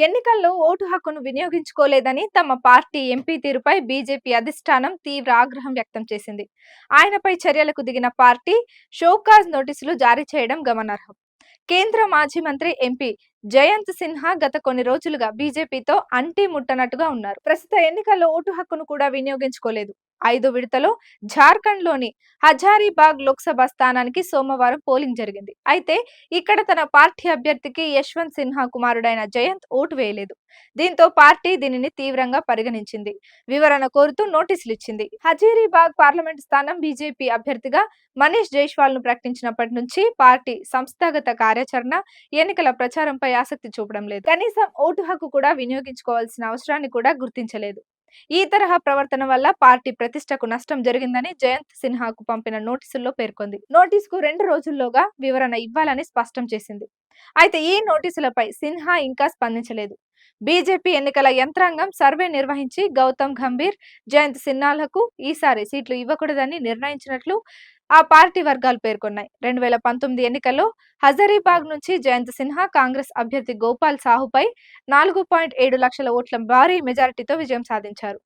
ఎన్నికల్లో ఓటు హక్కును వినియోగించుకోలేదని తమ పార్టీ ఎంపీ తీరుపై బీజేపీ అధిష్టానం తీవ్ర ఆగ్రహం వ్యక్తం చేసింది. ఆయనపై చర్యలకు దిగిన పార్టీ షోకాజ్ నోటీసులు జారీ చేయడం గమనార్హం. కేంద్ర మాజీ మంత్రి ఎంపీ జయంత్ సిన్హా గత కొన్ని రోజులుగా బీజేపీతో అంటి ముట్టనట్టుగా ఉన్నారు. ప్రస్తుత ఎన్నికల్లో ఓటు హక్కును కూడా వినియోగించుకోలేదు. 5 విడతలో జార్ఖండ్లోని హజారీబాగ్ లోక్సభ స్థానానికి సోమవారం పోలింగ్ జరిగింది. అయితే ఇక్కడ తన పార్టీ అభ్యర్థికి యశ్వంత్ సిన్హా కుమారుడైన జయంత్ ఓటు వేయలేదు. దీంతో పార్టీ దీనిని తీవ్రంగా పరిగణించింది. వివరణ కోరుతూ నోటీసులు ఇచ్చింది. హజారీబాగ్ పార్లమెంట్ స్థానం బీజేపీ అభ్యర్థిగా మనీష్ జైస్వాల్ ను ప్రకటించినప్పటి నుంచి పార్టీ సంస్థాగత కార్యాచరణ, ఎన్నికల ప్రచారంపై ఆసక్తి చూపడం లేదు. కనీసం ఓటు హక్కు కూడా వినియోగించుకోవాల్సిన అవసరాన్ని కూడా గుర్తించలేదు. ఈ తరహా ప్రవర్తన వల్ల పార్టీ ప్రతిష్టకు నష్టం జరిగిందని జయంత్ సిన్హాకు పంపిన నోటీసుల్లో పేర్కొంది. నోటీసుకు 2 రోజుల్లోగా వివరణ ఇవ్వాలని స్పష్టం చేసింది. అయితే ఈ నోటీసులపై సిన్హా ఇంకా స్పందించలేదు. బీజేపీ ఎన్నికల యంత్రాంగం సర్వే నిర్వహించి గౌతమ్ గంభీర్, జయంత్ సిన్హాలకు ఈసారి సీట్లు ఇవ్వకూడదని నిర్ణయించినట్లు ఆ పార్టీ వర్గాలు పేర్కొన్నాయి. 2019 ఎన్నికల్లో హజారీబాగ్ నుంచి జయంత్ సిన్హా కాంగ్రెస్ అభ్యర్థి గోపాల్ సాహుపై 4.7 లక్షల ఓట్ల భారీ మెజారిటీతో విజయం సాధించారు.